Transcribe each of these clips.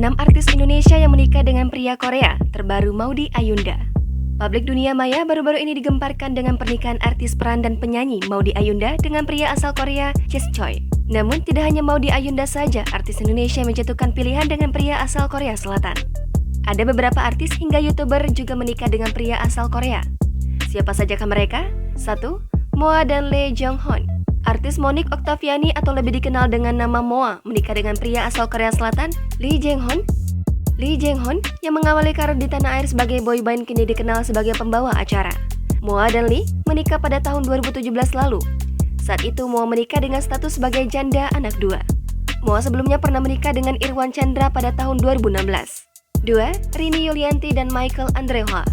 6 artis Indonesia yang menikah dengan pria Korea, terbaru Maudy Ayunda. Publik dunia maya baru-baru ini digemparkan dengan pernikahan artis peran dan penyanyi Maudy Ayunda dengan pria asal Korea, Jae Choi. Namun tidak hanya Maudy Ayunda saja, artis Indonesia yang menjatuhkan pilihan dengan pria asal Korea Selatan. Ada beberapa artis hingga YouTuber juga menikah dengan pria asal Korea. Siapa sajakah mereka? 1. Moa dan Lee Jong Hun. Artis Monique Octaviani atau lebih dikenal dengan nama Moa menikah dengan pria asal Korea Selatan, Lee Jong Hun. Lee Jong Hun yang mengawali karir di tanah air sebagai boyband kini dikenal sebagai pembawa acara. Moa dan Lee menikah pada tahun 2017 lalu. Saat itu Moa menikah dengan status sebagai janda anak 2. Moa sebelumnya pernah menikah dengan Irwan Chandra pada tahun 2016. 2. Rini Yulianti dan Michael Andreoha.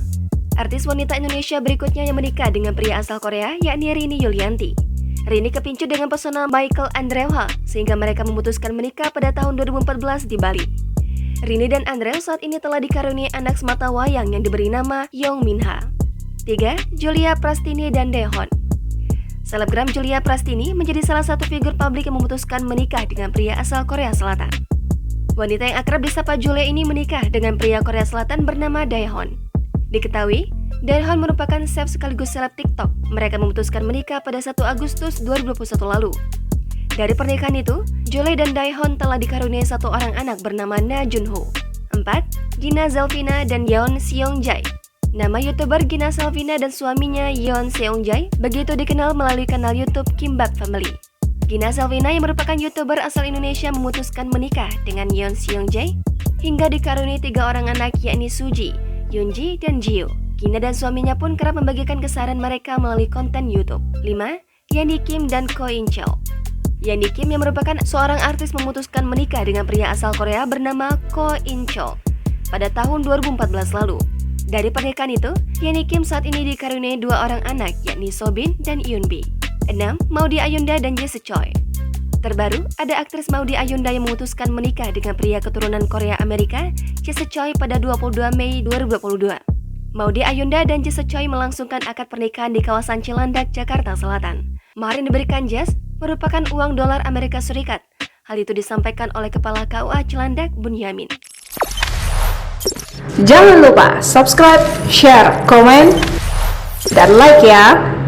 Artis wanita Indonesia berikutnya yang menikah dengan pria asal Korea yakni Rini Yulianti. Rini kepincut dengan pesona Michael Andreoha sehingga mereka memutuskan menikah pada tahun 2014 di Bali. Rini dan Andreo saat ini telah dikaruniai anak semata wayang yang diberi nama Yong Minha. 3. Julia Prastini dan Daejeon. Selebgram Julia Prastini menjadi salah satu figur publik yang memutuskan menikah dengan pria asal Korea Selatan. Wanita yang akrab disapa Julia ini menikah dengan pria Korea Selatan bernama Daejeon. Diketahui, Daejeon merupakan chef sekaligus seleb TikTok. Mereka memutuskan menikah pada 1 Agustus 2021 lalu. Dari pernikahan itu, Julia dan Daejeon telah dikaruniai 1 orang anak bernama Na Junho. 4. Gina Zelvina dan Yeon Seongjae. Nama YouTuber Gina Zelvina dan suaminya Yeon Seongjae begitu dikenal melalui kanal YouTube Kimbap Family. Gina Zelvina yang merupakan YouTuber asal Indonesia memutuskan menikah dengan Yeon Seongjae hingga dikaruniai 3 orang anak yakni Suji, Yoonji, dan Jio. Gina dan suaminya pun kerap membagikan keseharian mereka melalui konten YouTube. 5. Yanni Kim dan Ko In Chul. Yanni Kim yang merupakan seorang artis memutuskan menikah dengan pria asal Korea bernama Ko In Chul pada tahun 2014 lalu. Dari pernikahan itu, Yanni Kim saat ini dikaruniai 2 orang anak yakni Sobin dan Eunbi. 6. Maudy Ayunda dan Jae Choi. Terbaru, ada aktris Maudy Ayunda yang memutuskan menikah dengan pria keturunan Korea Amerika, Jae Choi pada 22 Mei 2022. Maudy Ayunda dan Jae Choi melangsungkan akad pernikahan di kawasan Cilandak, Jakarta Selatan. Mahar yang diberikan Jae merupakan uang dolar Amerika Serikat. Hal itu disampaikan oleh Kepala KUA Cilandak, Bunyamin. Jangan lupa subscribe, share, komen, dan like ya!